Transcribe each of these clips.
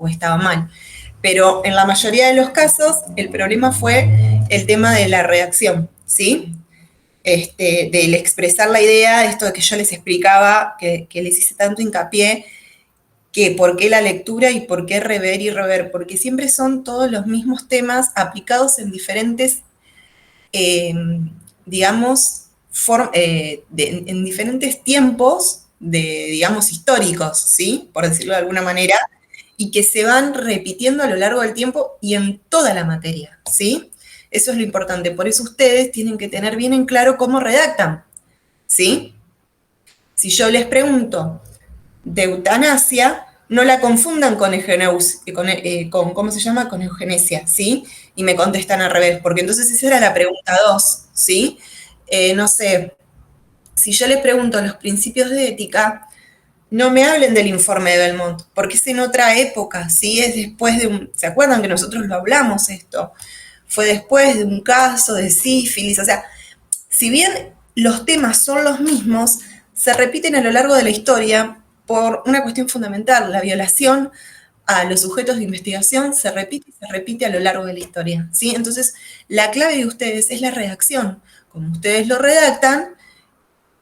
o estaba mal. Pero en la mayoría de los casos, el problema fue el tema de la redacción, ¿sí? Del expresar la idea, esto de que yo les explicaba, que les hice tanto hincapié, que por qué la lectura y por qué rever y rever, porque siempre son todos los mismos temas aplicados en diferentes, eh, digamos, en diferentes tiempos, digamos, históricos, ¿sí? Por decirlo de alguna manera, y que se van repitiendo a lo largo del tiempo y en toda la materia, ¿sí? Eso es lo importante. Por eso ustedes tienen que tener bien en claro cómo redactan, ¿sí? Si yo les pregunto de eutanasia, no la confundan con ¿cómo se llama? Con eugenesia, ¿sí? Y me contestan al revés, porque entonces esa era la pregunta 2, ¿sí? No sé, si yo les pregunto los principios de ética, no me hablen del informe de Belmont, porque es en otra época, ¿sí? Es después de un... ¿Se acuerdan que nosotros lo hablamos esto? Fue después de un caso de sífilis, o sea, si bien los temas son los mismos, se repiten a lo largo de la historia por una cuestión fundamental, la violación a los sujetos de investigación se repite y se repite a lo largo de la historia, ¿sí? Entonces, la clave de ustedes es la redacción. Como ustedes lo redactan,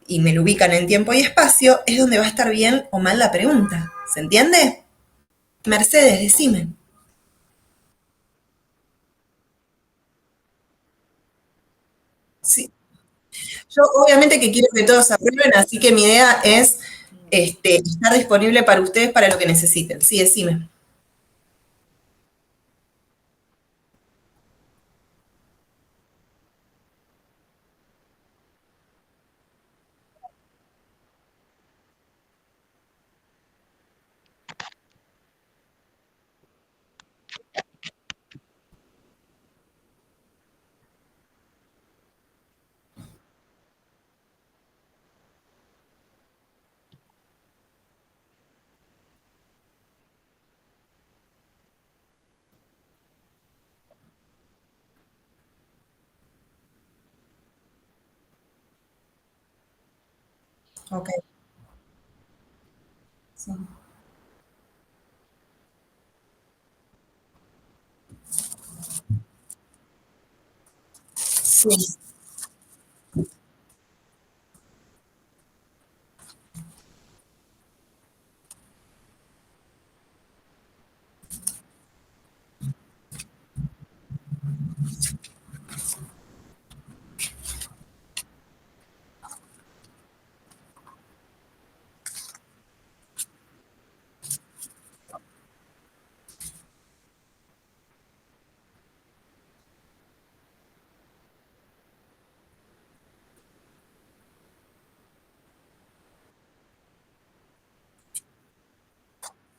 y me lo ubican en tiempo y espacio, es donde va a estar bien o mal la pregunta. ¿Se entiende? Mercedes, decime. Sí. Yo obviamente que quiero que todos aprueben, así que mi idea es estar disponible para ustedes para lo que necesiten. Sí, decime. Ok. Sí. Sí.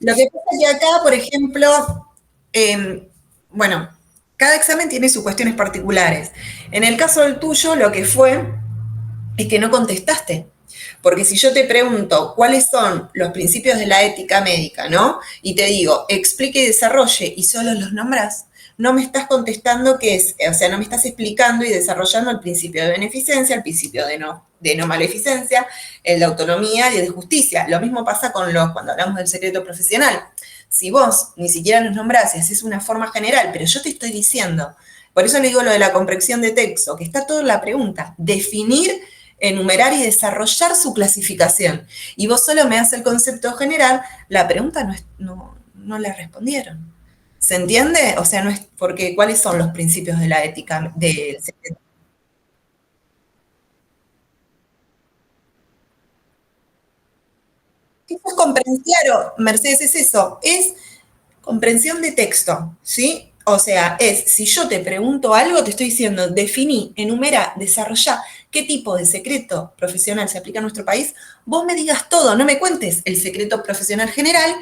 Lo que pasa es que acá, por ejemplo, bueno, cada examen tiene sus cuestiones particulares. En el caso del tuyo, lo que fue es que no contestaste. Porque si yo te pregunto cuáles son los principios de la ética médica, ¿no? Y te digo, explique y desarrolle, y solo los nombras, no me estás contestando qué es, o sea, no me estás explicando y desarrollando el principio de beneficencia, el principio de no maleficencia, el de autonomía y el de justicia. Lo mismo pasa con cuando hablamos del secreto profesional. Si vos ni siquiera los nombrás y haces una forma general, pero yo te estoy diciendo, por eso le digo lo de la comprensión de texto, que está todo en la pregunta, definir, enumerar y desarrollar su clasificación. Y vos solo me das el concepto general, la pregunta no la respondieron. ¿Se entiende? O sea, no es porque ¿cuáles son los principios de la ética del secreto? Eso es comprensión, Mercedes, es eso, es comprensión de texto, ¿sí? O sea, si yo te pregunto algo, te estoy diciendo, definí, enumera, desarrollá qué tipo de secreto profesional se aplica en nuestro país, vos me digas todo, no me cuentes el secreto profesional general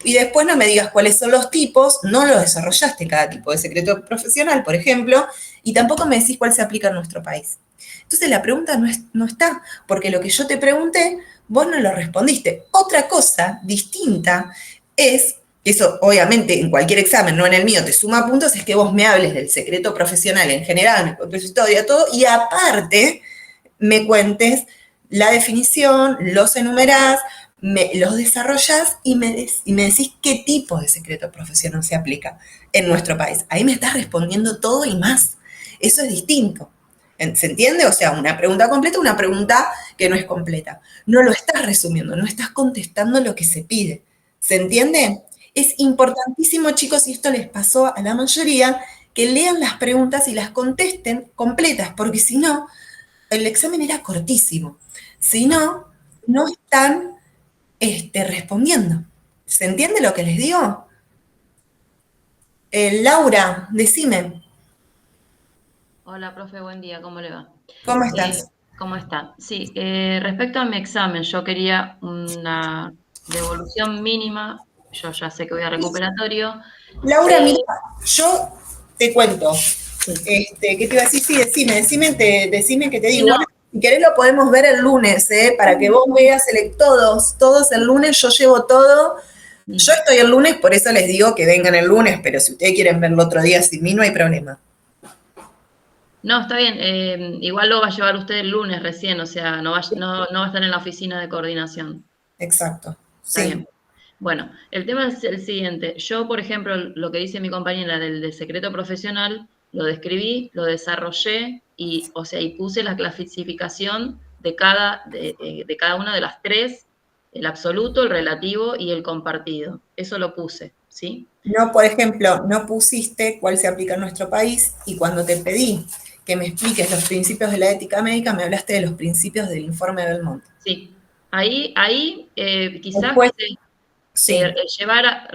y después no me digas cuáles son los tipos, no lo desarrollaste cada tipo de secreto profesional, por ejemplo, y tampoco me decís cuál se aplica en nuestro país. Entonces la pregunta no está, porque lo que yo te pregunté, vos no lo respondiste. Otra cosa distinta es, eso obviamente en cualquier examen, no en el mío, te suma puntos, es que vos me hables del secreto profesional en general, me cuentes historia, todo, y aparte me cuentes la definición, los enumerás, los desarrollás y me decís qué tipo de secreto profesional se aplica en nuestro país. Ahí me estás respondiendo todo y más. Eso es distinto. ¿Se entiende? O sea, una pregunta completa, una pregunta que no es completa. No lo estás resumiendo, no estás contestando lo que se pide. ¿Se entiende? Es importantísimo, chicos, y esto les pasó a la mayoría, que lean las preguntas y las contesten completas, porque si no, el examen era cortísimo. Si no, no están respondiendo. ¿Se entiende lo que les digo? Laura, decime, Hola, profe, buen día, ¿cómo le va? ¿cómo Eh, estás? ¿Cómo está? Sí, respecto a mi examen, yo quería una devolución mínima, yo ya sé que voy a recuperatorio. Laura, Eh, mira, yo te cuento. sí, ¿Qué te iba a decir? Sí, decime que te sí, digo. no, Bueno, si querés lo podemos ver el lunes, para que vos veas todos el lunes, yo llevo todo. Yo sí. estoy el lunes, por eso les digo que vengan el lunes, pero si ustedes quieren verlo otro día sin mí, no hay problema. No, está bien, igual lo va a llevar usted el lunes recién, o sea, no va a estar en la oficina de coordinación. Exacto, Está sí. bien. Bueno, el tema es el siguiente. Yo, por ejemplo, lo que dice mi compañera del secreto profesional, lo describí, lo desarrollé y, o sea, y puse la clasificación de cada una de las tres, el absoluto, el relativo y el compartido. Eso lo puse, ¿sí? No, por ejemplo, no pusiste cuál se aplica en nuestro país y cuando te pedí que me expliques los principios de la ética médica, me hablaste de los principios del informe Belmont. Sí. Ahí quizás Después, quise sí, llevar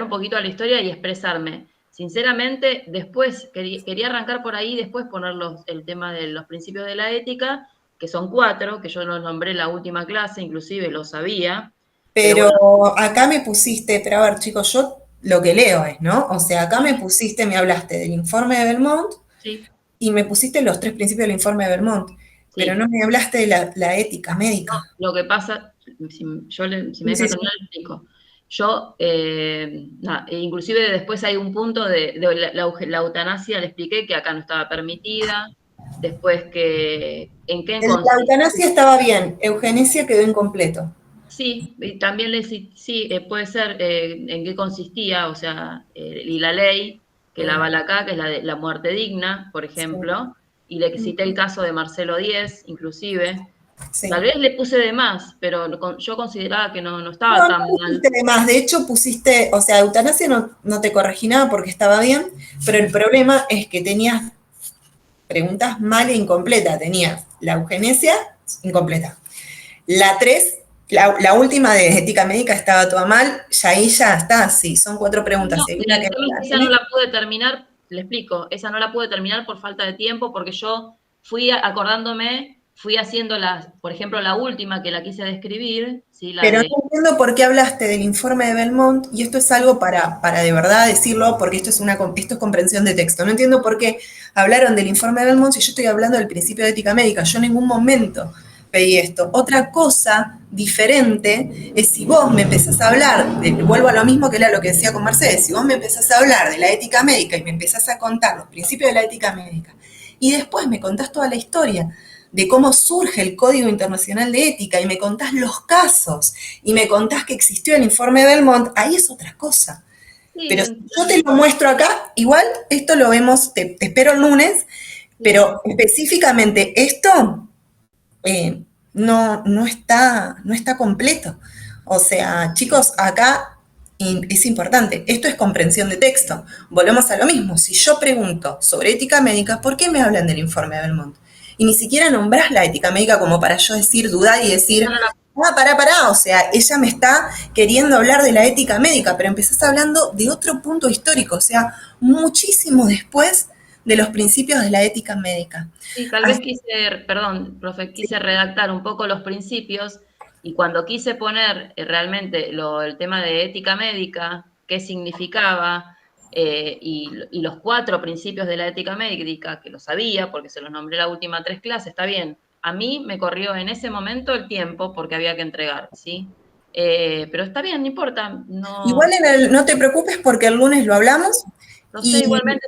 un poquito a la historia y expresarme. Sinceramente, después quería arrancar por ahí, después poner el tema de los principios de la ética, que son cuatro, que yo los nombré en la última clase, inclusive lo sabía, pero pero bueno, acá me pusiste, pero a ver, chicos, yo lo que leo es, ¿no? O sea, acá me pusiste, me hablaste del informe de Belmont sí, y me pusiste los tres principios del informe de Belmont, pero no sí. me hablaste de la ética No, médica. lo que pasa, si me Sí, deja sí, sí. terminar, le explico. Yo, inclusive después hay un punto de la eutanasia, le expliqué que acá no estaba permitida, después que, ¿en qué La consiste? eutanasia estaba bien, eugenesia quedó incompleto. Sí, y también sí, puede ser en qué consistía, o sea, y la ley que la avala acá, que es la de la muerte digna, por Sí, ejemplo, y le cité el caso de Marcelo Díez, inclusive. Tal sí. vez le puse de más, pero yo consideraba que no No, estaba no tan pusiste mal. de más, de hecho pusiste, o sea, eutanasia no te corregí nada porque estaba bien, pero el problema es que tenías preguntas mal e incompletas. Tenías la eugenesia incompleta. La 3, la última de ética médica estaba toda mal, ya ahí ya está, sí, son cuatro preguntas. No, Si hay una el que no tema es la que esa no tiene, la pude terminar, le explico, esa no la pude terminar por falta de tiempo, porque yo fui acordándome, fui haciendo por ejemplo, la última que la quise describir, ¿sí? La pero de, no entiendo por qué hablaste del informe de Belmont, y esto es algo para de verdad decirlo, porque esto es comprensión de texto. No entiendo por qué hablaron del informe de Belmont si yo estoy hablando del principio de ética médica. Yo en ningún momento pedí esto. Otra cosa diferente es si vos me empezás a hablar, vuelvo a lo mismo que era lo que decía con Mercedes, si vos me empezás a hablar de la ética médica y me empezás a contar los principios de la ética médica, y después me contás toda la historia de cómo surge el Código Internacional de Ética y me contás los casos y me contás que existió el informe de Belmont, ahí es otra cosa. sí, Pero si yo te lo muestro acá, igual esto lo vemos, te espero el lunes, sí, pero específicamente esto eh, no está completo. O sea, chicos, acá es importante, esto es comprensión de texto. Volvemos a lo mismo, si yo pregunto sobre ética médica, ¿por qué me hablan del informe de Belmont? Y ni siquiera nombrás la ética médica como para yo decir, dudar y esa decir, no la, pará, o sea, ella me está queriendo hablar de la ética médica, pero empezás hablando de otro punto histórico, o sea, muchísimo después de los principios de la ética médica. sí, tal vez Así, quise, perdón, profe, quise redactar un poco los principios y cuando quise poner realmente el tema de ética médica, qué significaba y los cuatro principios de la ética médica, que lo sabía porque se los nombré la última tres clases, está bien. A mí me corrió en ese momento el tiempo porque había que entregar, ¿sí? Pero está bien, no importa, igual no, no te preocupes porque el lunes lo hablamos no sé, y, igualmente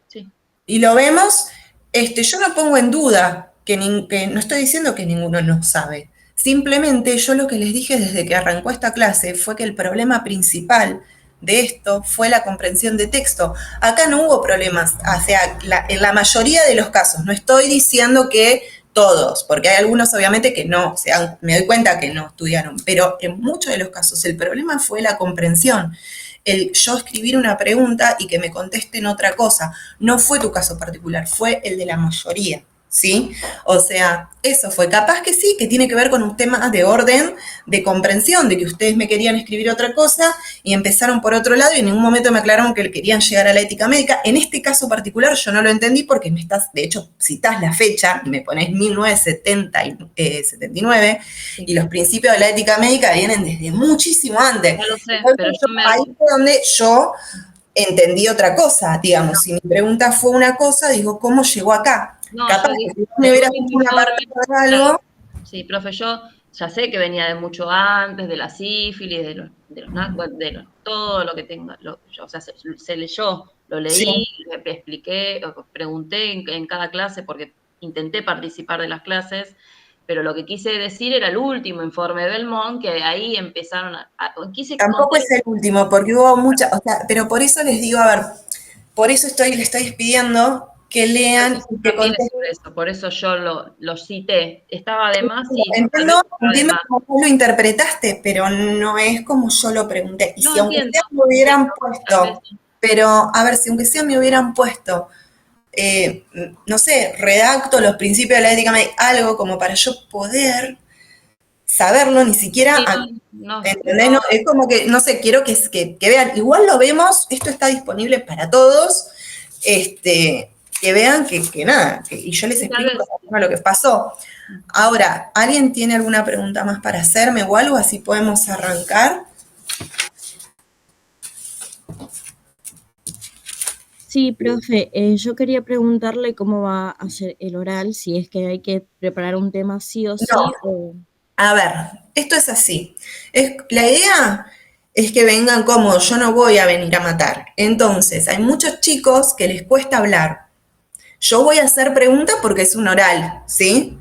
sí, y lo vemos. Yo no pongo en duda que no estoy diciendo que ninguno no sabe. Simplemente yo lo que les dije desde que arrancó esta clase fue que el problema principal de esto fue la comprensión de texto. Acá no hubo problemas, o sea, en la mayoría de los casos, no estoy diciendo que todos, porque hay algunos obviamente que no, o sea, me doy cuenta que no estudiaron, pero en muchos de los casos el problema fue la comprensión. El yo escribir una pregunta y que me contesten otra cosa. No fue tu caso particular, fue el de la mayoría. ¿Sí? O sea, eso fue. Capaz que sí, que tiene que ver con un tema de orden, de comprensión, de que ustedes me querían escribir otra cosa y empezaron por otro lado y en ningún momento me aclararon que querían llegar a la ética médica. En este caso particular yo no lo entendí porque me estás, de hecho, citás la fecha y me pones 1979 y los principios de la ética médica vienen desde muchísimo antes. Ya lo sé, Entonces, pero yo me... ahí fue donde yo entendí otra cosa, digamos. Si mi pregunta fue una cosa, digo, ¿cómo llegó acá? No, Capaz yo que digo, si me hubieras según hecho mi una parte informe, de algo, sí, profe, yo ya sé que venía de mucho antes, de la sífilis, bueno, todo lo que tenga, o sea, se leyó, lo sí, leí, le expliqué, pregunté en cada clase, porque intenté participar de las clases, pero lo que quise decir era el último informe de Belmont, que ahí empezaron quise tampoco contar. es el último, porque hubo muchas, o sea, pero por eso les digo, a ver, por eso le estoy pidiendo que lean y que También es contesten. por eso yo lo cité. Estaba de más, sí, tal vez Entiendo, estaba de entiendo más. cómo vos lo interpretaste, pero no es como yo lo pregunté. Y No, si aunque entiendo, sea me hubieran tal vez. puesto, pero a ver, si aunque sea me hubieran puesto no sé, redacto los principios de la ética médica, algo como para yo poder saberlo, ni siquiera, Sí, no, ¿entendés? No, es como que, no sé, quiero que vean, igual lo vemos, esto está disponible para todos, que vean que nada, y yo les sí, tal explico vez. lo que pasó. Ahora, ¿alguien tiene alguna pregunta más para hacerme o algo? Así podemos arrancar. Sí, profe, yo quería preguntarle cómo va a ser el oral, si es que hay que preparar un tema sí o sí, No, a ver, esto es así. La idea es que vengan cómodos, yo no voy a venir a matar. Entonces, hay muchos chicos que les cuesta hablar. Yo voy a hacer preguntas porque es un oral, ¿sí?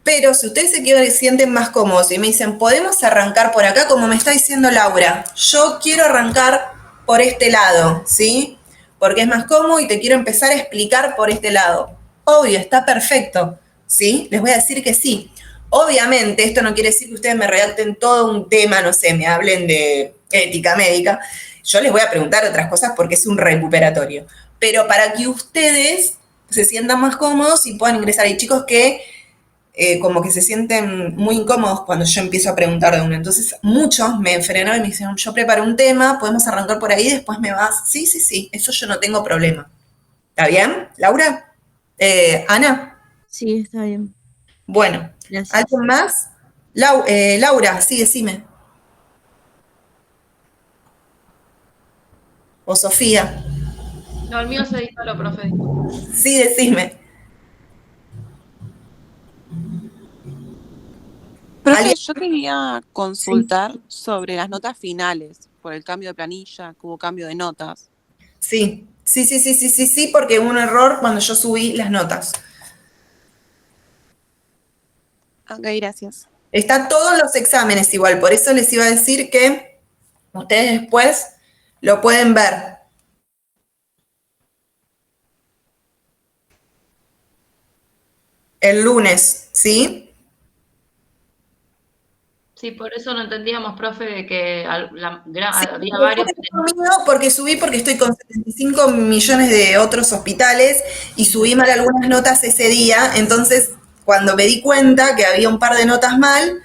Pero si ustedes se sienten más cómodos y me dicen, podemos arrancar por acá, como me está diciendo Laura, yo quiero arrancar por este lado, ¿sí? Porque es más cómodo y te quiero empezar a explicar por este lado. Obvio, está perfecto, ¿sí? Les voy a decir que sí. Obviamente, esto no quiere decir que ustedes me redacten todo un tema, no sé, me hablen de ética médica. Yo les voy a preguntar otras cosas porque es un recuperatorio. Pero para que ustedes se sientan más cómodos y puedan ingresar. Hay chicos que como que se sienten muy incómodos cuando yo empiezo a preguntar de uno. Entonces, muchos me frenaron y me dijeron, yo preparo un tema, podemos arrancar por ahí, después me vas. Sí, sí, sí, eso yo no tengo problema. ¿Está bien, Laura? Ana, sí, está bien, bueno, gracias. ¿alguien más? Laura, sí, decime. O Sofía, No, el mío se disparó, profe. sí, decime. Profe, ¿Alguien? yo quería Sí, consultar sobre las notas finales por el cambio de planilla, que hubo cambio de notas. sí, sí, sí, sí, sí, sí, sí, porque hubo un error cuando yo subí las notas. Ok, gracias. Está todos los exámenes igual, por eso les iba a decir que ustedes después lo pueden ver el lunes, ¿sí? Sí, por eso no entendíamos, profe, que Sí, había varios que porque subí porque estoy con 75 millones de otros hospitales y subí mal algunas notas ese día, entonces cuando me di cuenta que había un par de notas mal,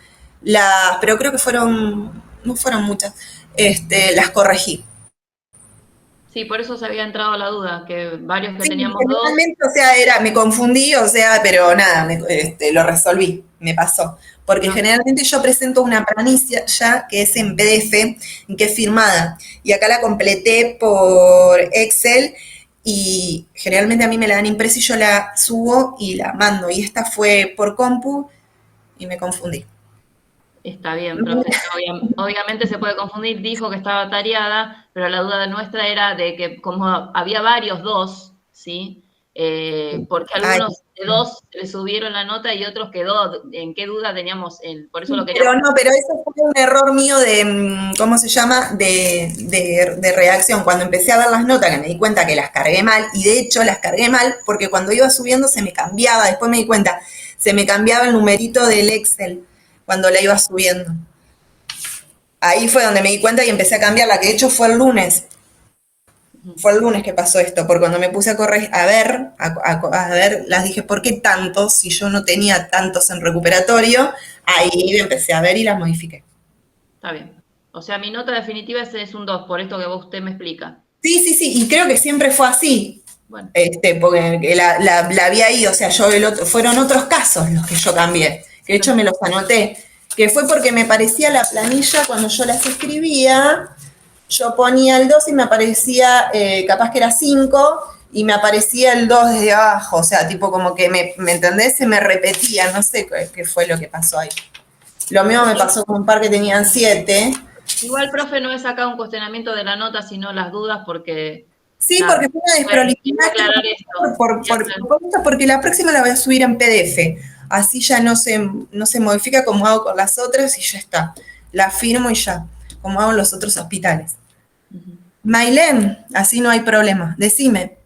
pero creo que no fueron muchas, las corregí. sí, por eso se había entrado la duda, que varios que Sí, teníamos dos, generalmente, o sea, me confundí, o sea, pero nada, lo resolví, me pasó. Porque no, generalmente yo presento una planilla ya que es en PDF, que es firmada. Y acá la completé por Excel y generalmente a mí me la dan impresa y yo la subo y la mando. Y esta fue por compu y me confundí. está bien, profe. Obviamente se puede confundir, dijo que estaba tareada, pero la duda nuestra era de que como había varios dos, ¿sí? Porque Ay, algunos de dos le subieron la nota y otros quedó. ¿En qué duda teníamos? Por eso lo Pero queríamos. no, pero eso fue un error mío de, ¿cómo se llama? De redacción. Cuando empecé a ver las notas, que me di cuenta que las cargué mal, y de hecho las cargué mal porque cuando iba subiendo se me cambiaba, después me di cuenta, se me cambiaba el numerito del Excel cuando la iba subiendo. Ahí fue donde me di cuenta y empecé a cambiarla, que de hecho fue el lunes. Fue el lunes que pasó esto, porque cuando me puse a correr, a ver, las dije, ¿por qué tantos? Si yo no tenía tantos en recuperatorio, ahí empecé a ver y las modifiqué. Está bien. O sea, mi nota definitiva es un 2 por esto que usted me explica. Sí, sí, sí, y creo que siempre fue así. Bueno, Porque la vi ahí, o sea, fueron otros casos los que yo cambié, que de hecho me los anoté, que fue porque me parecía la planilla cuando yo las escribía, yo ponía el 2 y me aparecía, capaz que era 5 y me aparecía el 2 desde abajo, o sea, tipo como que, ¿me entendés? Se me repetía, no sé qué fue lo que pasó ahí. Lo mismo me pasó con un par que tenían 7. igual, profe, no es acá un cuestionamiento de la nota, sino las dudas, porque Sí, nada, porque fue una quería desprolijidad que aclarar esto. porque la próxima la voy a subir en PDF. Así ya no se modifica como hago con las otras y ya está. La firmo y ya, como hago en los otros hospitales. Ujú. Mailén, así no hay problema. Decime.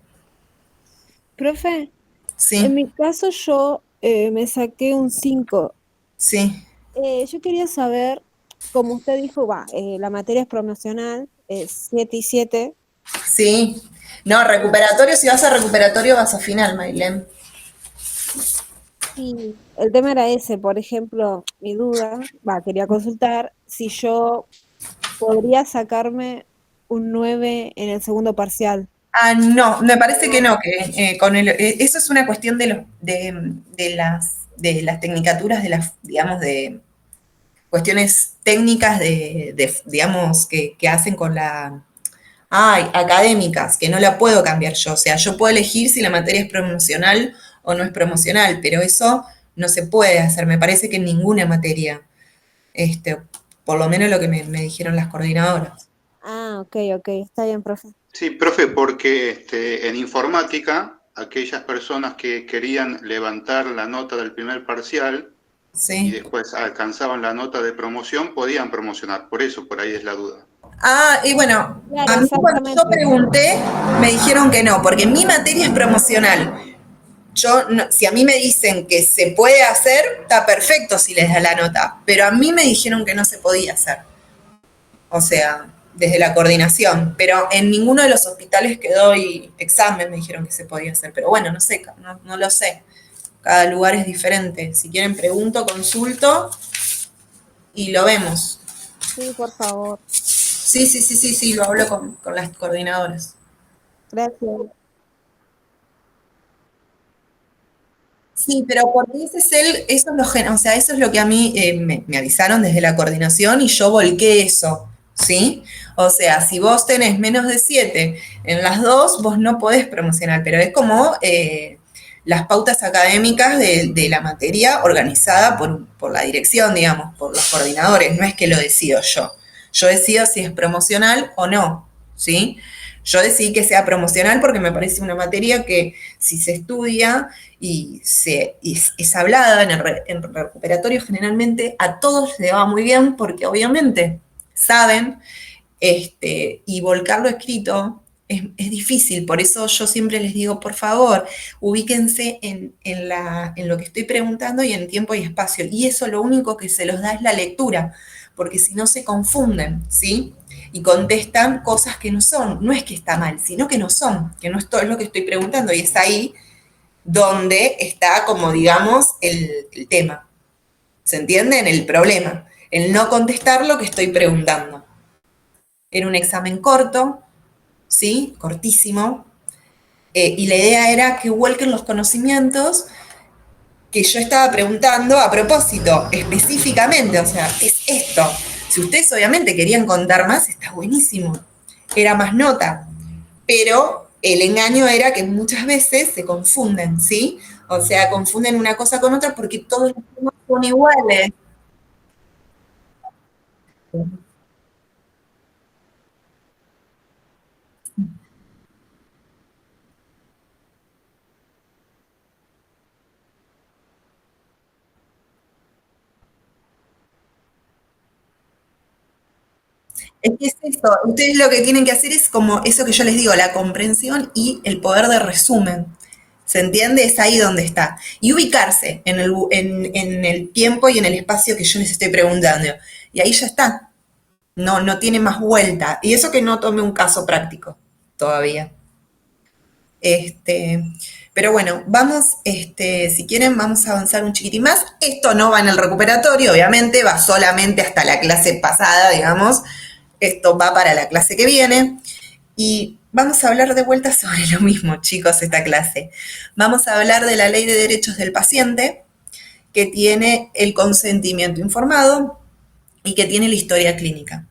Profe, en Sí, mi caso yo me saqué un 5. sí, Yo quería saber, como usted dijo, la materia es promocional, es 7 y 7. sí. No, recuperatorio, si vas a recuperatorio vas a final, Mailén. Y el tema era ese, por ejemplo, mi duda, quería consultar si yo podría sacarme un 9 en el segundo parcial. Ah, no, me parece que no, que eso es una cuestión de las tecnicaturas, de las, digamos, de cuestiones técnicas digamos, que hacen con académicas, que no la puedo cambiar yo. O sea, yo puedo elegir si la materia es promocional o no es promocional, pero eso no se puede hacer, me parece que en ninguna materia, este, por lo menos lo que me dijeron las coordinadoras. Ah, ok, ok, está bien, profe. Sí, profe, porque en informática, aquellas personas que querían levantar la nota del primer parcial y Sí. después alcanzaban la nota de promoción, podían promocionar. Por eso, por ahí es la duda. Ah, y bueno, Claro, a mí cuando yo exactamente. pregunté, me dijeron que no, porque mi materia es promocional. Si a mí me dicen que se puede hacer, está perfecto si les da la nota, pero a mí me dijeron que no se podía hacer. O sea, desde la coordinación, pero en ninguno de los hospitales que doy examen me dijeron que se podía hacer, pero bueno, no sé, no lo sé. Cada lugar es diferente. Si quieren pregunto, consulto y lo vemos. Sí, por favor. Sí, sí, sí, sí, sí, lo hablo con las coordinadoras. Gracias. Sí, pero porque ese es eso es o sea, eso es lo que a mí me avisaron desde la coordinación y yo volqué eso, ¿sí? O sea, si vos tenés menos de 7 en las dos, vos no podés promocionar, pero es como las pautas académicas de la materia organizada por la dirección, digamos, por los coordinadores, no es que lo decido yo. Yo decido si es promocional o no, ¿sí? Yo decidí que sea promocional porque me parece una materia que si se estudia y es hablada en recuperatorio generalmente a todos le va muy bien porque obviamente saben y volcarlo escrito es difícil, por eso yo siempre les digo, por favor, ubíquense en lo que estoy preguntando y en tiempo y espacio. Y eso lo único que se los da es la lectura, porque si no se confunden, ¿sí? Y contestan cosas que no son. No es que está mal, sino que no son, que no es todo lo que estoy preguntando. Y es ahí donde está, como digamos, el tema. ¿Se entiende? En el problema. El no contestar lo que estoy preguntando. Era un examen corto, ¿sí? Cortísimo. Y la idea era que vuelquen los conocimientos que yo estaba preguntando a propósito, específicamente. O sea, es esto. Si ustedes obviamente querían contar más, está buenísimo. Era más nota. Pero el engaño era que muchas veces se confunden, ¿sí? O sea, confunden una cosa con otra porque todos los temas son iguales. Es que es eso, ustedes lo que tienen que hacer es como eso que yo les digo, la comprensión y el poder de resumen. ¿Se entiende? Es ahí donde está. Y ubicarse en el tiempo y en el espacio que yo les estoy preguntando. Y ahí ya está. No, no tiene más vuelta. Y eso que no tome un caso práctico todavía. Este, pero bueno, vamos, si quieren, vamos a avanzar un chiquitín más. Esto no va en el recuperatorio, obviamente, va solamente hasta la clase pasada, digamos. Esto va para la clase que viene. Y vamos a hablar de vuelta sobre lo mismo, chicos, esta clase. Vamos a hablar de la Ley de Derechos del Paciente, que tiene el consentimiento informado y que tiene la historia clínica.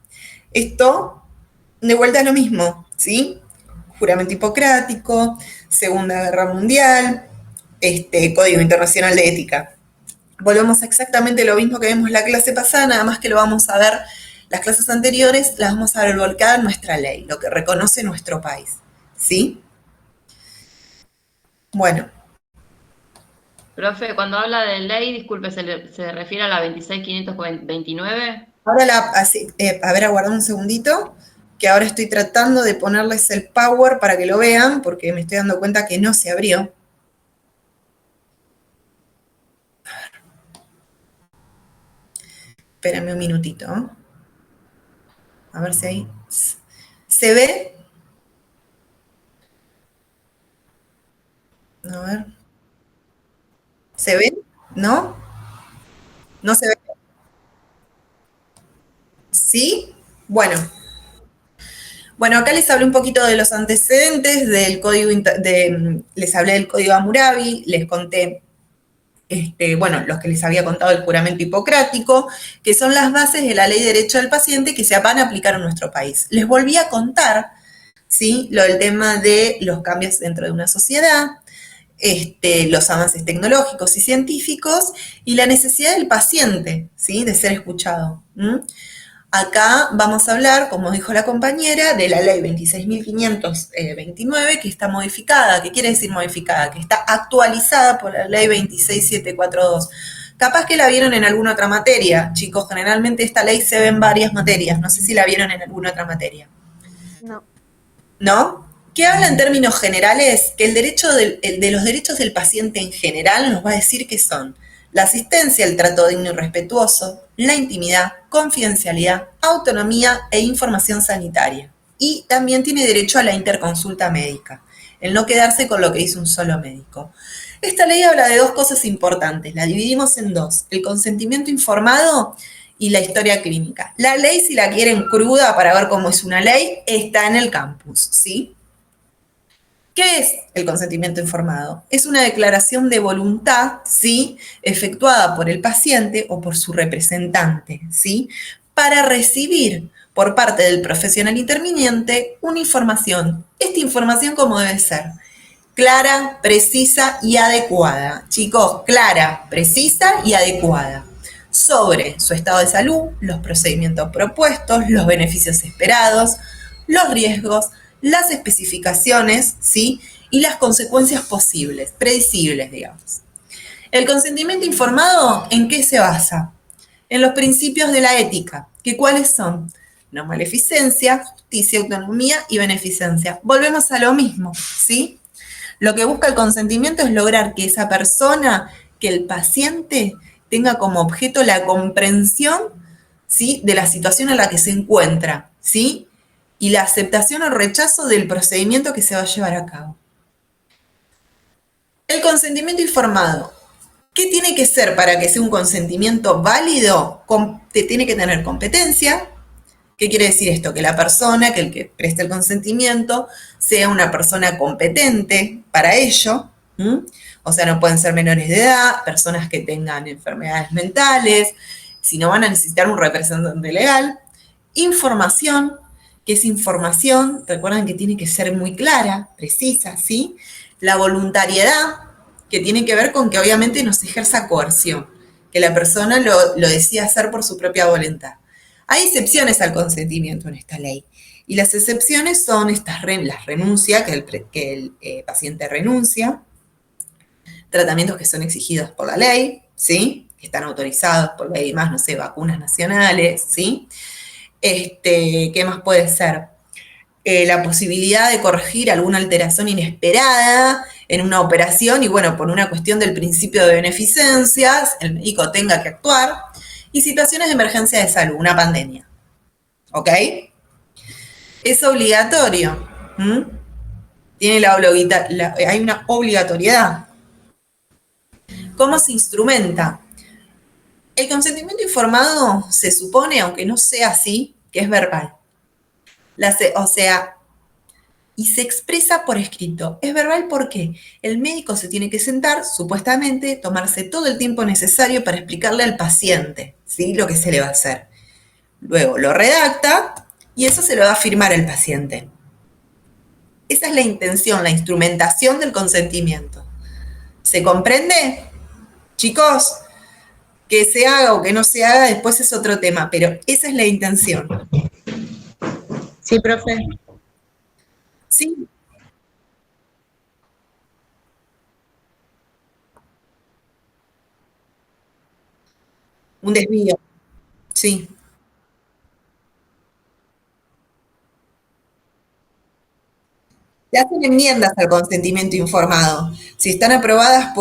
Esto, de vuelta a lo mismo, ¿sí? Juramento hipocrático, Segunda Guerra Mundial, Código Internacional de Ética. Volvemos a exactamente lo mismo que vimos en la clase pasada, nada más que lo vamos a ver, las clases anteriores las vamos a ver volcada en nuestra ley, lo que reconoce nuestro país, ¿sí? Bueno. Profe, cuando habla de ley, disculpe, ¿se refiere a la 26.529? Ahora a ver, aguarda un segundito, que ahora estoy tratando de ponerles el power para que lo vean, porque me estoy dando cuenta que no se abrió. Espérenme un minutito. A ver si ahí... ¿Se ve? A ver. ¿Se ve? ¿No? ¿No se ve? ¿Sí? Bueno. Bueno, acá les hablé un poquito de los antecedentes del código, les hablé del código Hammurabi, les conté, bueno, los que les había contado del juramento hipocrático, que son las bases de la ley de derecho del paciente que se van a aplicar en nuestro país. Les volví a contar, ¿sí? Lo del tema de los cambios dentro de una sociedad, los avances tecnológicos y científicos y la necesidad del paciente, ¿sí? De ser escuchado. Acá vamos a hablar, como dijo la compañera, de la ley 26.529 que está modificada. ¿Qué quiere decir modificada? Que está actualizada por la ley 26.742. Capaz que la vieron en alguna otra materia, chicos. Generalmente esta ley se ve en varias materias. No sé si la vieron en alguna otra materia. No. ¿No? ¿Qué habla en términos generales? Que el derecho de los derechos del paciente en general nos va a decir que son la asistencia, el trato digno y respetuoso, la intimidad, confidencialidad, autonomía e información sanitaria. Y también tiene derecho a la interconsulta médica, el no quedarse con lo que dice un solo médico. Esta ley habla de dos cosas importantes, la dividimos en dos, el consentimiento informado y la historia clínica. La ley, si la quieren cruda para ver cómo es una ley, está en el campus, ¿sí? ¿Qué es el consentimiento informado? Es una declaración de voluntad, ¿sí? Efectuada por el paciente o por su representante, ¿sí? Para recibir por parte del profesional interviniente una información. Esta información, ¿cómo debe ser? Clara, precisa y adecuada. Chicos, clara, precisa y adecuada. Sobre su estado de salud, los procedimientos propuestos, los beneficios esperados, los riesgos, las especificaciones, ¿sí? Y las consecuencias posibles, predecibles, digamos. El consentimiento informado, ¿en qué se basa? En los principios de la ética, que ¿cuáles son? No maleficencia, justicia, autonomía y beneficencia. Volvemos a lo mismo, ¿sí? Lo que busca el consentimiento es lograr que esa persona, que el paciente, tenga como objeto la comprensión, ¿sí? De la situación en la que se encuentra, ¿sí? Y la aceptación o rechazo del procedimiento que se va a llevar a cabo. El consentimiento informado. ¿Qué tiene que ser para que sea un consentimiento válido? Tiene que tener competencia. ¿Qué quiere decir esto? Que la persona, que el que preste el consentimiento, sea una persona competente para ello. O sea, no pueden ser menores de edad, personas que tengan enfermedades mentales, si no van a necesitar un representante legal. Información. ¿Qué es información? Recuerden que tiene que ser muy clara, precisa, ¿sí? La voluntariedad, que tiene que ver con que obviamente no se ejerza coerción, que la persona lo decida hacer por su propia voluntad. Hay excepciones al consentimiento en esta ley, y las excepciones son las renuncias, que el paciente renuncia, tratamientos que son exigidos por la ley, ¿sí? Que están autorizados por ley y más, no sé, vacunas nacionales, ¿sí? ¿Qué más puede ser? La posibilidad de corregir alguna alteración inesperada en una operación y bueno, por una cuestión del principio de beneficencia, el médico tenga que actuar, y situaciones de emergencia de salud, una pandemia. ¿Ok? Es obligatorio. ¿Mm? Hay una obligatoriedad. ¿Cómo se instrumenta? El consentimiento informado se supone, aunque no sea así, que es verbal. O sea, y se expresa por escrito. Es verbal porque el médico se tiene que sentar, supuestamente, tomarse todo el tiempo necesario para explicarle al paciente, ¿sí? Lo que se le va a hacer. Luego lo redacta y eso se lo va a firmar el paciente. Esa es la intención, la instrumentación del consentimiento. ¿Se comprende? Chicos, que se haga o que no se haga, después es otro tema, pero esa es la intención. Sí, profe. Sí. Un desvío. Sí. Se hacen enmiendas al consentimiento informado. Si están aprobadas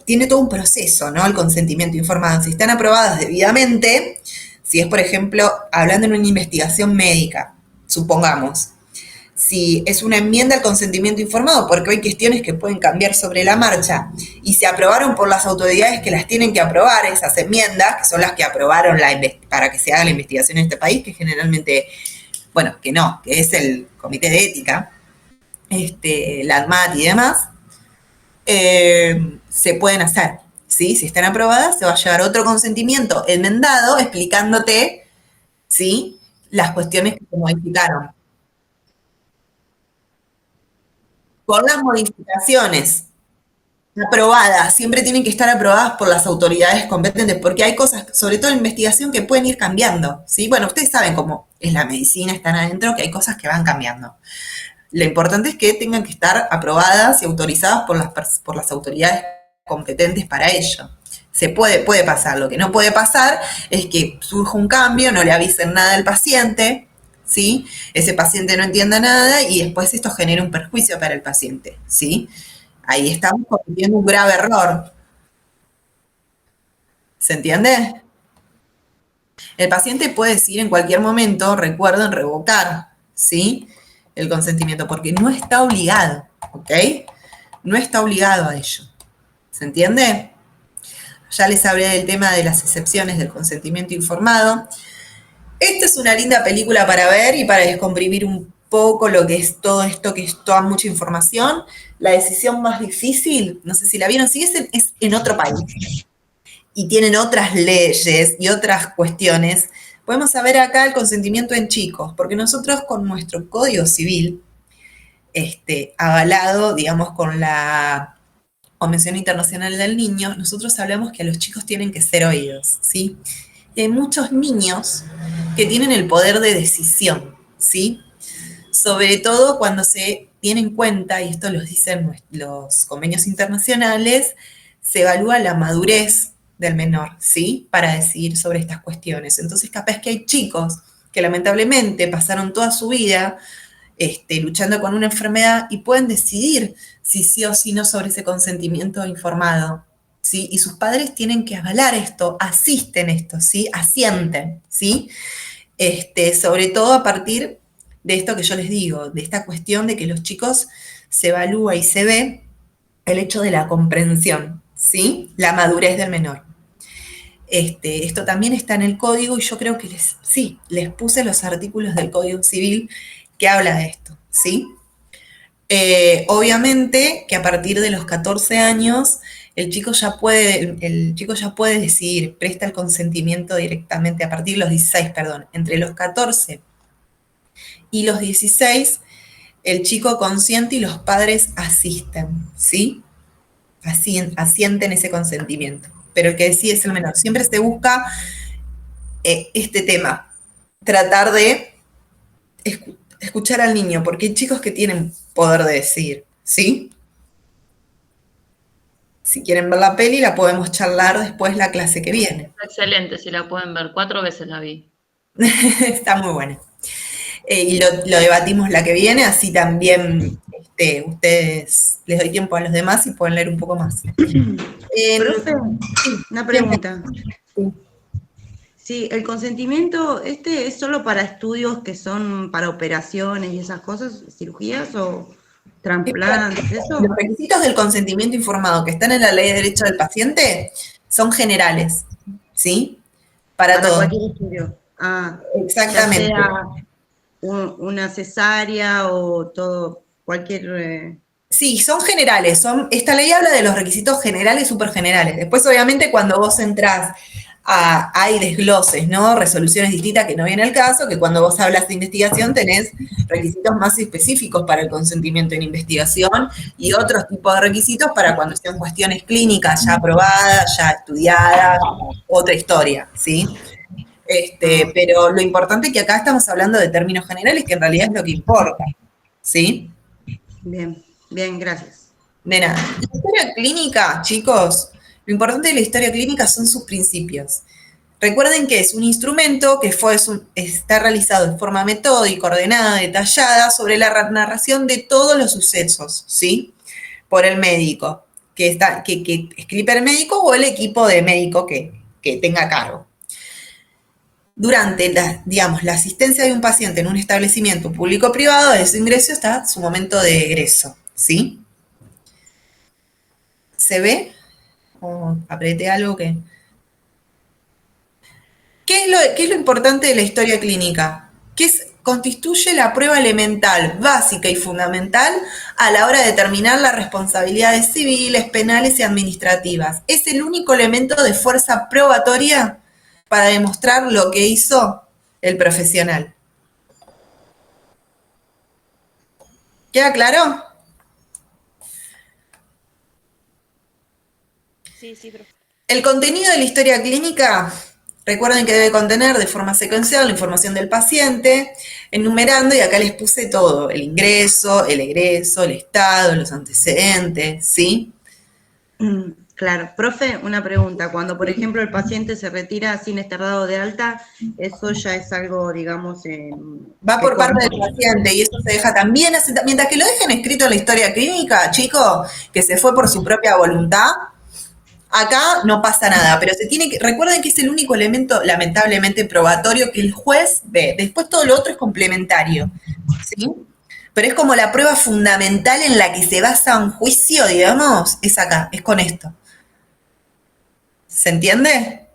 tiene todo un proceso, ¿no? El consentimiento informado. Si están aprobadas debidamente, si es, por ejemplo, hablando en una investigación médica, supongamos, si es una enmienda al consentimiento informado, porque hay cuestiones que pueden cambiar sobre la marcha y se aprobaron por las autoridades que las tienen que aprobar, esas enmiendas, que son las que aprobaron para que se haga la investigación en este país, que generalmente, bueno, que no, que es el Comité de Ética, la ADMAT y demás, se pueden hacer, ¿sí? Si están aprobadas, se va a llevar otro consentimiento enmendado explicándote, ¿sí? Las cuestiones que se modificaron. Con las modificaciones aprobadas, siempre tienen que estar aprobadas por las autoridades competentes, porque hay cosas, sobre todo en investigación, que pueden ir cambiando, ¿sí? Bueno, ustedes saben cómo es la medicina, están adentro, que hay cosas que van cambiando. Lo importante es que tengan que estar aprobadas y autorizadas por las autoridades competentes para ello. Puede pasar. Lo que no puede pasar es que surja un cambio, no le avisen nada al paciente, ¿sí? Ese paciente no entienda nada y después esto genera un perjuicio para el paciente, ¿sí? Ahí estamos cometiendo un grave error. ¿Se entiende? El paciente puede decidir en cualquier momento, recuerden, revocar, ¿sí? El consentimiento, porque no está obligado, ¿ok? No está obligado a ello. ¿Se entiende? Ya les hablé del tema de las excepciones del consentimiento informado. Esta es una linda película para ver y para descomprimir un poco lo que es todo esto, que es toda mucha información. La decisión más difícil, no sé si la vieron, si es en otro país y tienen otras leyes y otras cuestiones, podemos saber acá el consentimiento en chicos, porque nosotros con nuestro Código Civil, avalado, digamos, con la Convención Internacional del Niño, nosotros hablamos que a los chicos tienen que ser oídos, ¿sí? Y hay muchos niños que tienen el poder de decisión, ¿sí? Sobre todo cuando se tiene en cuenta, y esto los dicen los convenios internacionales, se evalúa la madurez del menor, ¿sí? Para decidir sobre estas cuestiones. Entonces, capaz que hay chicos que lamentablemente pasaron toda su vida luchando con una enfermedad y pueden decidir si sí o si no sobre ese consentimiento informado, ¿sí? Y sus padres tienen que avalar esto, asisten esto, ¿sí? Asienten, ¿sí? Sobre todo a partir de esto que yo les digo, de esta cuestión de que los chicos se evalúa y se ve el hecho de la comprensión, ¿sí? La madurez del menor. Esto también está en el código y yo creo que les puse los artículos del Código Civil que habla de esto, ¿sí? Obviamente que a partir de los 14 años el chico ya puede decidir, presta el consentimiento directamente a partir de los 16, perdón, entre los 14 y los 16 el chico consiente y los padres asisten, ¿sí? Asienten ese consentimiento, pero el que decide es el menor. Siempre se busca este tema, tratar de escuchar al niño, porque hay chicos que tienen poder de decidir, ¿sí? Si quieren ver la peli, la podemos charlar después la clase que viene. Excelente, si la pueden ver. 4 veces la vi. Está muy buena. Y lo debatimos la que viene, así también ustedes les doy tiempo a los demás y pueden leer un poco más. Profe, una pregunta. Sí. Sí, el consentimiento, ¿es solo para estudios que son para operaciones y esas cosas, cirugías o trasplantes, eso? Los requisitos del consentimiento informado que están en la Ley de Derecho del Paciente son generales, ¿sí? Para todo. Cualquier estudio. Exactamente. Ya sea una cesárea o todo, cualquier... Sí, son generales. Esta ley habla de los requisitos generales, súper generales. Después, obviamente, cuando vos entrás hay desgloses, ¿no? Resoluciones distintas que no viene al caso, que cuando vos hablas de investigación tenés requisitos más específicos para el consentimiento en investigación y otros tipos de requisitos para cuando sean cuestiones clínicas ya aprobadas, ya estudiadas, otra historia, ¿sí? Pero lo importante es que acá estamos hablando de términos generales, que en realidad es lo que importa, ¿sí? Bien, gracias. De nada. La historia clínica, chicos, lo importante de la historia clínica son sus principios. Recuerden que es un instrumento que está realizado de forma metódica, ordenada, detallada, sobre la narración de todos los sucesos, ¿sí? Por el médico, que escribe el médico o el equipo de médico que tenga a cargo. Durante la asistencia de un paciente en un establecimiento público o privado, de su ingreso hasta su momento de egreso, ¿sí? ¿Se ve? ¿O apreté algo que...? ¿Qué es lo importante de la historia clínica? Constituye la prueba elemental, básica y fundamental a la hora de determinar las responsabilidades civiles, penales y administrativas. Es el único elemento de fuerza probatoria para demostrar lo que hizo el profesional. ¿Queda claro? Sí, profe. El contenido de la historia clínica, recuerden que debe contener de forma secuencial la información del paciente, enumerando, y acá les puse todo, el ingreso, el egreso, el estado, los antecedentes, ¿sí? Claro. Profe, una pregunta. Cuando, por ejemplo, el paciente se retira sin estar dado de alta, eso ya es algo, digamos... Va por parte del paciente y eso se deja también, mientras que lo dejen escrito en la historia clínica, chicos, que se fue por su propia voluntad, acá no pasa nada, pero recuerden que es el único elemento lamentablemente probatorio que el juez ve. Después todo lo otro es complementario, ¿sí? Pero es como la prueba fundamental en la que se basa un juicio, digamos, es acá, es con esto. ¿Se entiende?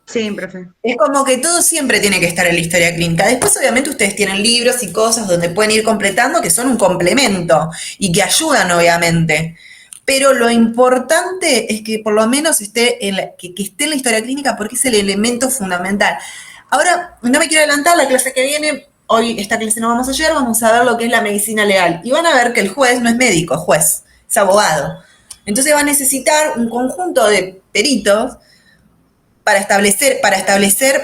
Sí, profe. Es como que todo siempre tiene que estar en la historia clínica. Después, obviamente, ustedes tienen libros y cosas donde pueden ir completando que son un complemento y que ayudan, obviamente. Pero lo importante es que por lo menos esté que esté en la historia clínica porque es el elemento fundamental. Ahora, no me quiero adelantar, la clase que viene, hoy esta clase no vamos a llegar, vamos a ver lo que es la medicina legal. Y van a ver que el juez no es médico, es juez, es abogado. Entonces va a necesitar un conjunto de peritos para establecer,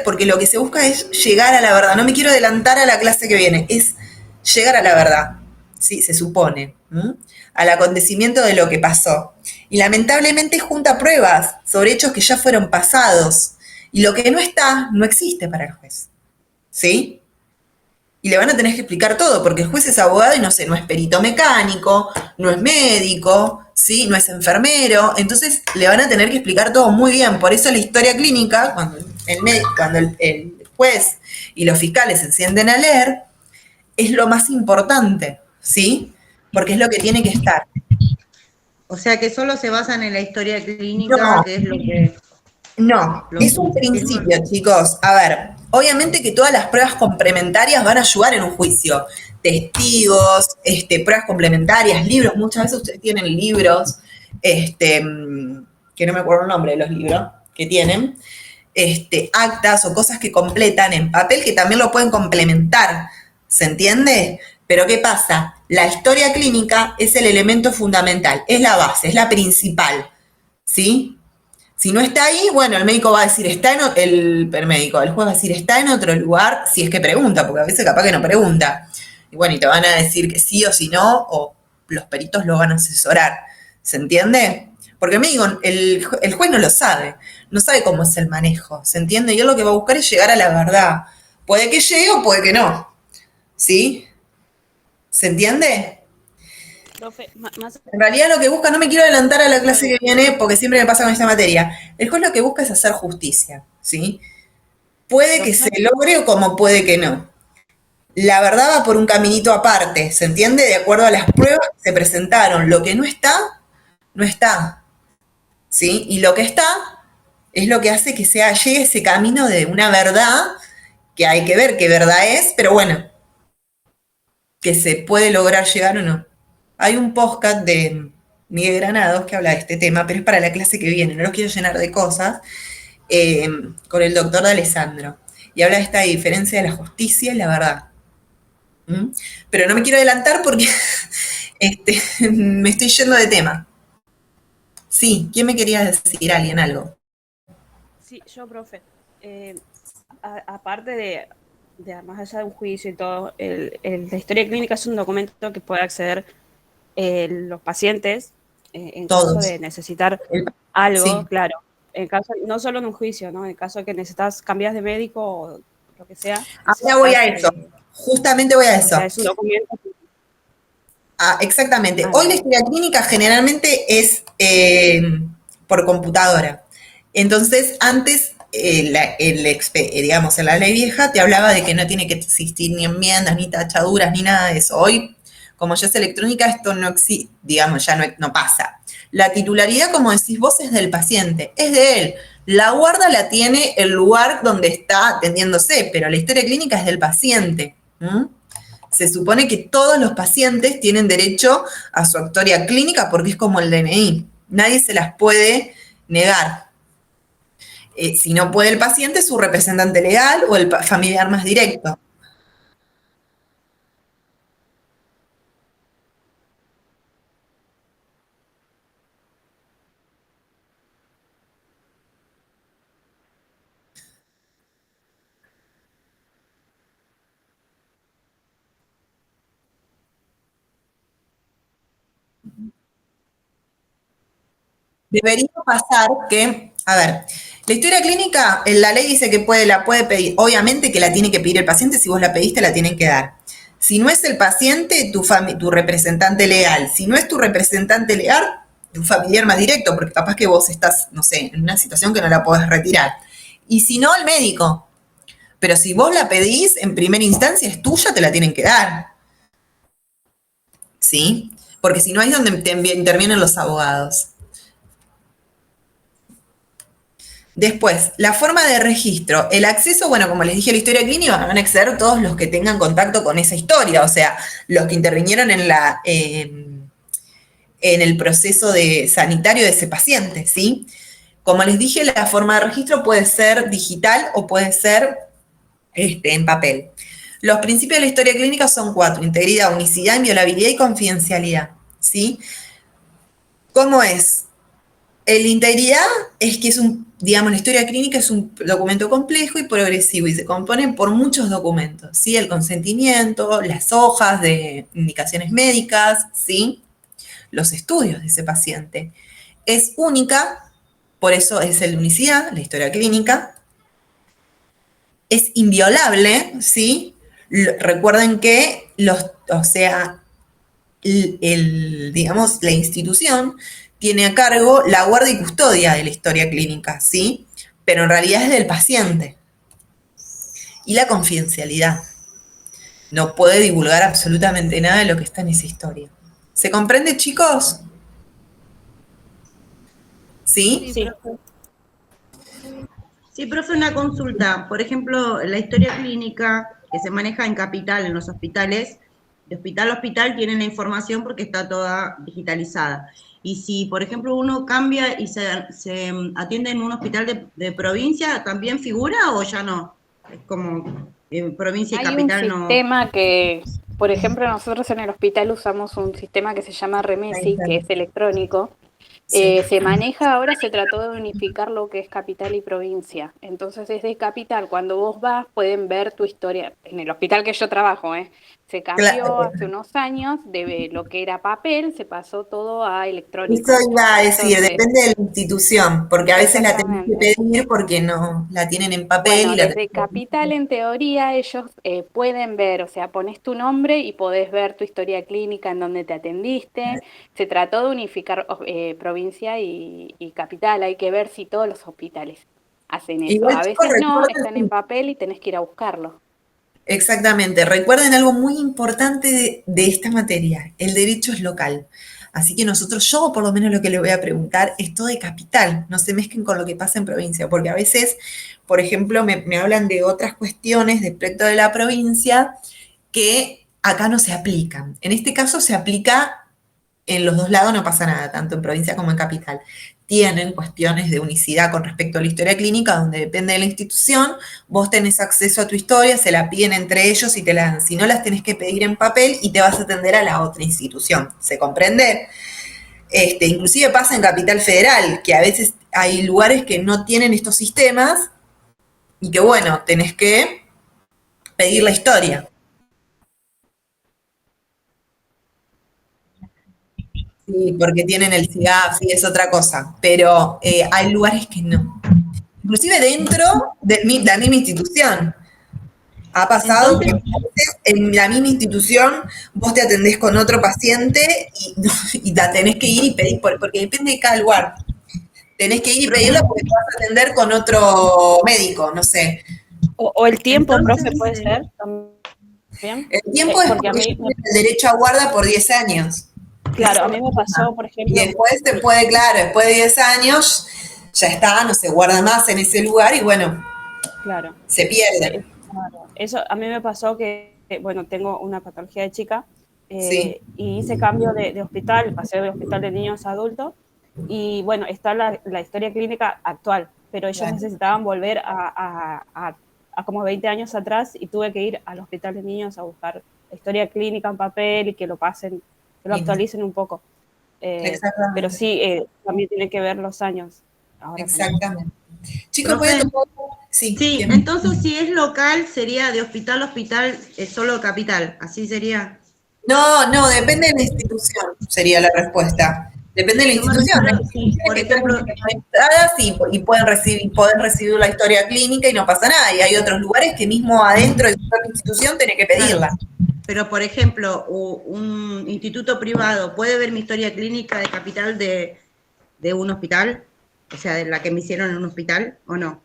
porque lo que se busca es llegar a la verdad. No me quiero adelantar a la clase que viene, es llegar a la verdad, ¿sí? Se supone, al acontecimiento de lo que pasó. Y lamentablemente junta pruebas sobre hechos que ya fueron pasados. Y lo que no está, no existe para el juez, ¿sí? Y le van a tener que explicar todo, porque el juez es abogado y no es perito mecánico, no es médico, ¿sí? No es enfermero, entonces le van a tener que explicar todo muy bien. Por eso la historia clínica, cuando el juez y los fiscales se encienden a leer, es lo más importante, ¿sí? Porque es lo que tiene que estar. O sea que solo se basan en la historia clínica, que es lo que... No, es un principio, chicos. A ver, obviamente que todas las pruebas complementarias van a ayudar en un juicio. Testigos, pruebas complementarias, libros. Muchas veces ustedes tienen libros, que no me acuerdo el nombre de los libros que tienen, actas o cosas que completan en papel que también lo pueden complementar. ¿Se entiende? Pero ¿qué pasa? La historia clínica es el elemento fundamental, es la base, es la principal, ¿sí? Si no está ahí, bueno, el médico va a decir, el juez va a decir, está en otro lugar, si es que pregunta, porque a veces capaz que no pregunta. Y bueno, y te van a decir que sí o si no, o los peritos lo van a asesorar. ¿Se entiende? Porque el juez no lo sabe. no sabe cómo es el manejo, ¿se entiende? Y él lo que va a buscar es llegar a la verdad. Puede que llegue o puede que no, ¿sí? ¿Se entiende? Profe, más En realidad lo que busca, no me quiero adelantar a la clase que viene porque siempre me pasa con esta materia. El juez lo que busca es hacer justicia, ¿sí? Puede que se logre o como puede que no. La verdad va por un caminito aparte, ¿se entiende? De acuerdo a las pruebas que se presentaron. Lo que no está, no está, ¿sí? Y lo que está es lo que hace que llegue ese camino de una verdad que hay que ver qué verdad es, pero bueno, que se puede lograr llegar o no. Hay un podcast de Miguel Granados que habla de este tema, pero es para la clase que viene, no lo quiero llenar de cosas, con el doctor de Alessandro. Y habla de esta diferencia de la justicia y la verdad. ¿Mm? Pero no me quiero adelantar porque me estoy yendo de tema. Sí, ¿quién me quería decir? ¿Alguien algo? Sí, yo, profe. Aparte más allá de un juicio y todo, la historia clínica es un documento que puede acceder los pacientes en Todos. caso de necesitar algo, Sí. claro. En caso, no solo en un juicio, ¿no? En caso de que necesitas cambiar de médico o lo que sea. Ahora voy a eso. Justamente voy a O sea, eso. es un documento. Exactamente. Ah, Hoy la bien. historia clínica generalmente es por computadora. Entonces, antes, digamos, en la ley vieja te hablaba de que no tiene que existir ni enmiendas, ni tachaduras, ni nada de eso. Hoy, como ya es electrónica, esto no existe, digamos, ya no pasa. La titularidad, como decís vos, es del paciente, es de él. La guarda la tiene el lugar donde está atendiéndose, pero la historia clínica es del paciente. Se supone que todos los pacientes tienen derecho a su historia clínica porque es como el DNI. Nadie se las puede negar. Si no puede el paciente, su representante legal o el familiar más directo. Debería pasar que, a ver, la historia clínica, la ley dice que la puede pedir, obviamente que la tiene que pedir el paciente, si vos la pediste la tienen que dar. Si no es el paciente, tu representante legal. Si no es tu representante legal, tu familiar más directo, porque capaz que vos estás, no sé, en una situación que no la podés retirar. Y si no, el médico. Pero si vos la pedís, en primera instancia es tuya, te la tienen que dar. ¿Sí? Porque si no, ahí es donde intervienen los abogados. Después, la forma de registro. El acceso, bueno, como les dije, a la historia clínica van a acceder todos los que tengan contacto con esa historia, o sea, los que intervinieron en el proceso sanitario de ese paciente, ¿sí? Como les dije, la forma de registro puede ser digital o puede ser en papel. Los principios de la historia clínica son 4: integridad, unicidad, inviolabilidad y confidencialidad, ¿sí? ¿Cómo es? La integridad es que digamos, la historia clínica es un documento complejo y progresivo y se compone por muchos documentos, ¿sí? El consentimiento, las hojas de indicaciones médicas, ¿sí? Los estudios de ese paciente. Es única, por eso es el de unicidad, la historia clínica. Es inviolable, ¿sí? Recuerden que digamos, la institución tiene a cargo la guardia y custodia de la historia clínica, ¿sí? Pero en realidad es del paciente. Y la confidencialidad. No puede divulgar absolutamente nada de lo que está en esa historia. ¿Se comprende, chicos? ¿Sí? Sí. Sí, profe, una consulta. Por ejemplo, la historia clínica que se maneja en Capital, en los hospitales, de hospital a hospital tienen la información porque está toda digitalizada. Y si, por ejemplo, uno cambia y se atiende en un hospital de provincia, ¿también figura o ya no? Es como provincia y capital no. Hay un sistema que, por ejemplo, nosotros en el hospital usamos un sistema que se llama Remesi, que es electrónico. Sí. Se maneja ahora, se trató de unificar lo que es capital y provincia. Entonces, desde capital, cuando vos vas, pueden ver tu historia. En el hospital que yo trabajo, Se cambió Claro. hace unos años de lo que era papel, se pasó todo a electrónico. Eso iba a decir, Entonces, depende de la institución, porque a veces la tenés que exactamente. pedir porque no la tienen en papel Bueno, y la desde tenés que Capital, en teoría, ellos pueden ver, o sea, pones tu nombre y podés ver tu historia clínica en donde te atendiste. Se trató de unificar provincia y capital. Hay que ver si todos los hospitales hacen eso. Igual, A chicos, veces no, recuerden, están en papel y tenés que ir a buscarlo. exactamente, recuerden algo muy importante de esta materia, el derecho es local. Así que yo por lo menos lo que le voy a preguntar es todo de capital, no se mezclen con lo que pasa en provincia, porque a veces, por ejemplo, me hablan de otras cuestiones respecto de la provincia que acá no se aplican. En este caso se aplica en los dos lados, no pasa nada, tanto en provincia como en capital. Tienen cuestiones de unicidad con respecto a la historia clínica, donde depende de la institución, vos tenés acceso a tu historia, se la piden entre ellos y te la dan. Si no, las tenés que pedir en papel y te vas a atender a la otra institución. ¿Se comprende? Inclusive pasa en Capital Federal, que a veces hay lugares que no tienen estos sistemas y que, bueno, tenés que pedir la historia. Sí, porque tienen el CIGAP, sí, es otra cosa, pero hay lugares que no. Inclusive dentro de la misma institución. Ha pasado que a Entonces, veces en la misma institución vos te atendés con otro paciente y la tenés que ir y pedir, porque depende de cada lugar. Tenés que ir y pedirla profe, porque te vas a atender con otro médico, no sé. O el tiempo, profe, entonces, puede ser también. El tiempo es Porque a porque mí, ellos tienen el derecho a guarda por 10 años. claro, a mí me pasó, por Y ejemplo, después te puede, claro, después de 10 años ya está, no se guarda más en ese lugar y bueno, claro. se pierde. Claro, eso a mí me pasó bueno, tengo una patología de chica Sí, y hice cambio de hospital, pasé de hospital de niños a adultos y bueno, está la historia clínica actual, pero ellos claro. necesitaban volver a como 20 años atrás y tuve que ir al hospital de niños a buscar la historia clínica en papel y que lo pasen, que lo Y no, actualicen un poco. Pero exactamente, sí, también tiene que ver los años ahora con esto. exactamente. Chicos, voy a profe, tomar. Sí, sí, bien. entonces si es local sería de hospital a hospital, solo capital, así sería. No, no, depende de la institución, sería la respuesta. Depende de la Yo me institución. Hay refiero, sí, instituciones por que están ejemplo, conectadas y pueden recibir la historia clínica y no pasa nada. Y hay otros lugares que mismo adentro de su propia institución tenés que claro, pedirla. pero por ejemplo, un instituto privado puede ver mi historia clínica de capital de un hospital, o sea, de la que me hicieron en un hospital, ¿o no?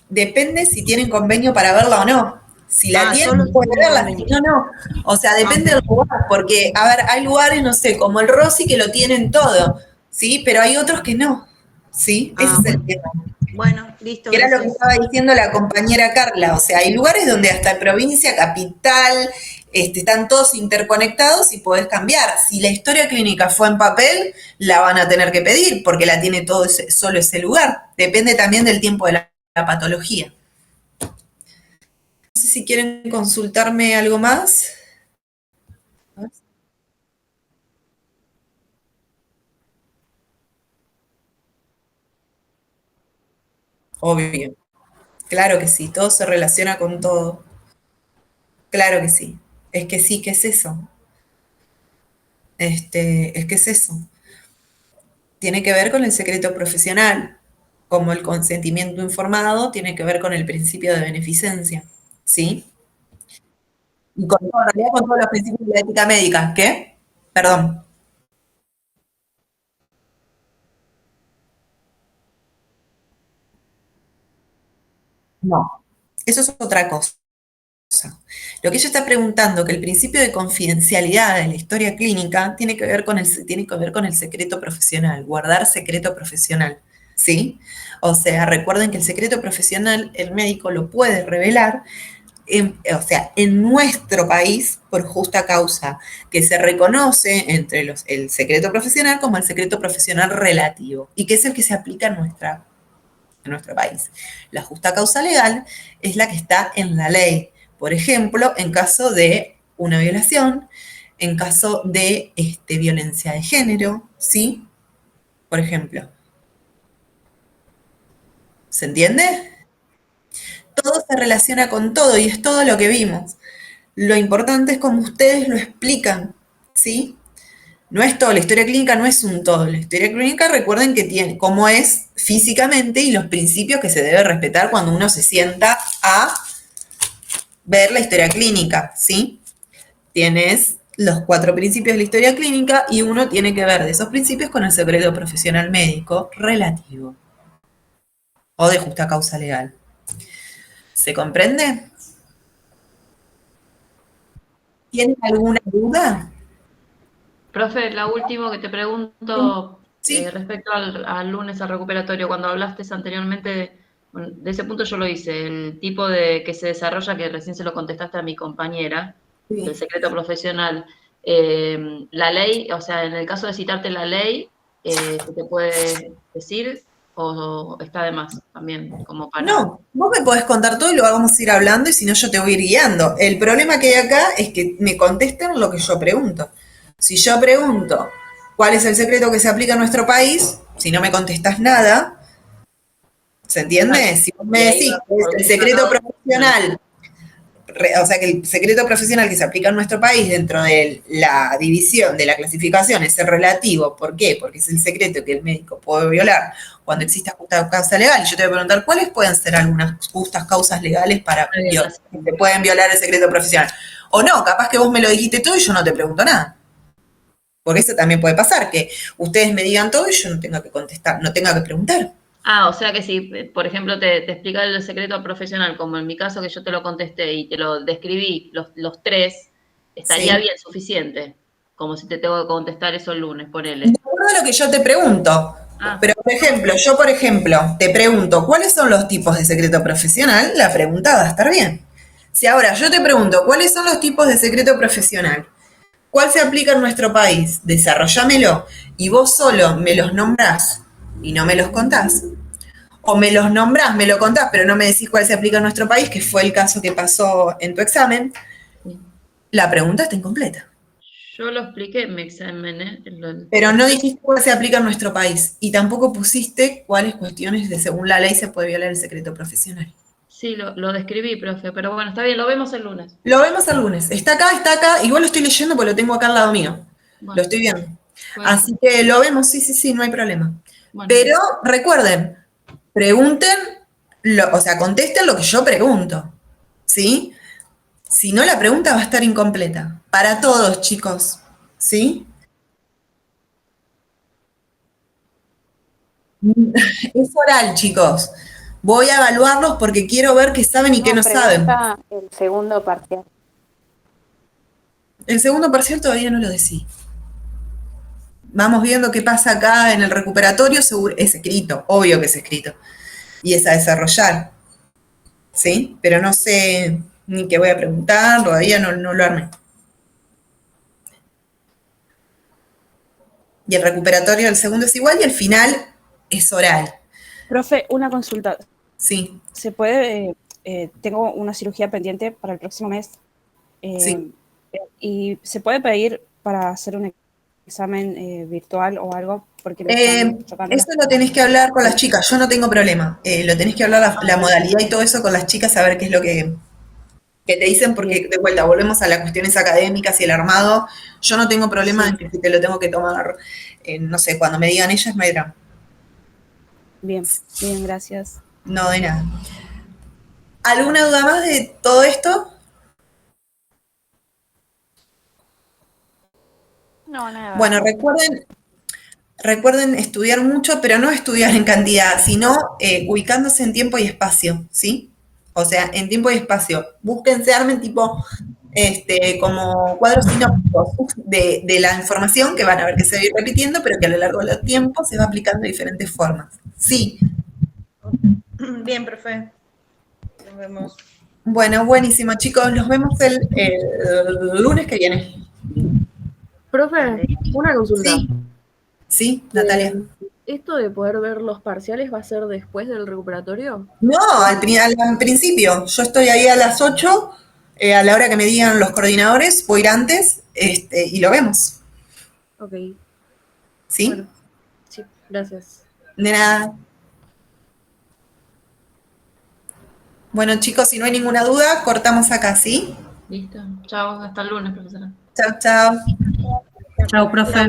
Depende si tienen convenio para verla o no. Si la Ah, tienen, solo si puede tienen verla, si convenio. no, no. O sea, Ah, depende ok. del lugar, porque, a ver, hay lugares, no sé, como el Rossi, que lo tienen todo, ¿sí? Pero hay otros que no, ¿sí? Ese Ah, es el bueno. tema. Bueno, listo, Que era lo que gracias. estaba diciendo la compañera Carla. O sea, hay lugares donde hasta en provincia, capital, están todos interconectados y podés cambiar. Si la historia clínica fue en papel, la van a tener que pedir, porque la tiene solo ese lugar. Depende también del tiempo de la patología. No sé si quieren consultarme algo más. Obvio. Claro que sí, todo se relaciona con todo. Claro que sí. Es que sí, ¿qué es eso? Es que es eso. Tiene que ver con el secreto profesional, como el consentimiento informado tiene que ver con el principio de beneficencia, ¿sí? Y con todo, en realidad con todos los principios de la ética médica. ¿Qué? Perdón. No, eso es otra cosa. Lo que ella está preguntando, que el principio de confidencialidad de la historia clínica tiene que ver con el secreto profesional, guardar secreto profesional, ¿sí? O sea, recuerden que el secreto profesional el médico lo puede revelar, o sea, en nuestro país por justa causa, que se reconoce entre el secreto profesional como el secreto profesional relativo, y que es el que se aplica en nuestro país. La justa causa legal es la que está en la ley. Por ejemplo, en caso de una violación, en caso de violencia de género, ¿sí? Por ejemplo. ¿Se entiende? Todo se relaciona con todo y es todo lo que vimos. Lo importante es cómo ustedes lo explican, ¿sí? No es todo, la historia clínica no es un todo. La historia clínica, recuerden que tiene cómo es físicamente y los principios que se debe respetar cuando uno se sienta a ver la historia clínica, ¿sí? Tienes los 4 principios de la historia clínica y uno tiene que ver de esos principios con el secreto profesional médico relativo o de justa causa legal. ¿Se comprende? ¿Tienen alguna duda? Profe, la última que te pregunto Sí. respecto al lunes al recuperatorio, cuando hablaste anteriormente, bueno, de ese punto yo lo hice, el tipo de que se desarrolla, que recién se lo contestaste a mi compañera, Sí. del secreto profesional, la ley, o sea, en el caso de citarte la ley, ¿se te puede decir o está de más también? Como para... No, vos me podés contar todo y lo vamos a ir hablando y si no yo te voy a ir guiando. El problema que hay acá es que me contesten lo que yo pregunto. Si yo pregunto cuál es el secreto que se aplica en nuestro país, si no me contestás nada, ¿se entiende? Si vos me decís que es el secreto profesional, o sea que el secreto profesional que se aplica en nuestro país dentro de la división de la clasificación es el relativo. ¿Por qué? Porque es el secreto que el médico puede violar cuando exista justa causa legal. Y yo te voy a preguntar cuáles pueden ser algunas justas causas legales para que te pueden violar el secreto profesional. O no, capaz que vos me lo dijiste todo y yo no te pregunto nada. Porque eso también puede pasar, que ustedes me digan todo y yo no tenga que contestar, no tenga que preguntar. Ah, o sea que si, por ejemplo, te explica el secreto profesional, como en mi caso que yo te lo contesté y te lo describí, los 3, estaría Sí. bien, suficiente. Como si te tengo que contestar eso el lunes, ponele. De acuerdo a lo que yo te pregunto. Ah. Pero, por ejemplo, te pregunto, ¿cuáles son los tipos de secreto profesional? La pregunta va a estar bien. Si ahora yo te pregunto, ¿cuáles son los tipos de secreto profesional? ¿Cuál se aplica en nuestro país? Desarrollámelo. Y vos solo me los nombrás y no me los contás. O me los nombrás, me lo contás, pero no me decís cuál se aplica en nuestro país, que fue el caso que pasó en tu examen. La pregunta está incompleta. Yo lo expliqué en mi examen, Pero no dijiste cuál se aplica en nuestro país y tampoco pusiste cuáles cuestiones de según la ley se puede violar el secreto profesional. Sí, lo describí, profe, pero bueno, está bien, lo vemos el lunes. Lo vemos el lunes. Está acá. Igual lo estoy leyendo porque lo tengo acá al lado mío. Bueno, lo estoy viendo. bueno. Así que lo vemos, sí, no hay problema. Bueno. Pero recuerden, pregunten, o sea, contesten lo que yo pregunto. ¿Sí? Si no, la pregunta va a estar incompleta. Para todos, chicos. ¿Sí? Es oral, chicos. Voy a evaluarlos porque quiero ver qué saben y qué no saben. El segundo parcial. El segundo parcial todavía no lo decí. Vamos viendo qué pasa acá en el recuperatorio. Seguro, es escrito, obvio que es escrito. Y es a desarrollar. ¿Sí? Pero no sé ni qué voy a preguntar, todavía no lo armé. Y el recuperatorio del segundo es igual y el final es oral. Profe, una consulta. Sí. ¿Se puede? Tengo una cirugía pendiente para el próximo mes. Sí. ¿Y se puede pedir para hacer un examen virtual o algo? Porque eso lo tenés que hablar con las chicas, yo no tengo problema. Lo tenés que hablar la modalidad y todo eso con las chicas, a ver qué es lo que te dicen, porque de vuelta volvemos a las cuestiones académicas y el armado. Yo no tengo problema en que si te lo tengo que tomar, no sé, cuando me digan ellas, no hay drama. Bien, gracias. No, de nada. ¿Alguna duda más de todo esto? No, nada. Bueno, recuerden estudiar mucho, pero no estudiar en cantidad, sino ubicándose en tiempo y espacio, ¿sí? O sea, en tiempo y espacio. Búsquense, armen tipo, como cuadros sinópticos de la información que van a ver que se va a ir repitiendo, pero que a lo largo del tiempo se va aplicando de diferentes formas. Sí. Bien, profe. Nos vemos. Bueno, buenísimo, chicos. Nos vemos el lunes que viene. Profe, una consulta. Sí, Natalia. ¿Esto de poder ver los parciales va a ser después del recuperatorio? No, al principio. Yo estoy ahí a las 8, a la hora que me digan los coordinadores, voy a ir antes, y lo vemos. Ok. ¿Sí? Bueno, sí, gracias. De nada. Bueno, chicos, si no hay ninguna duda, cortamos acá, ¿sí? Listo. Chao, hasta el lunes, profesora. Chao, chao. Chao, profe.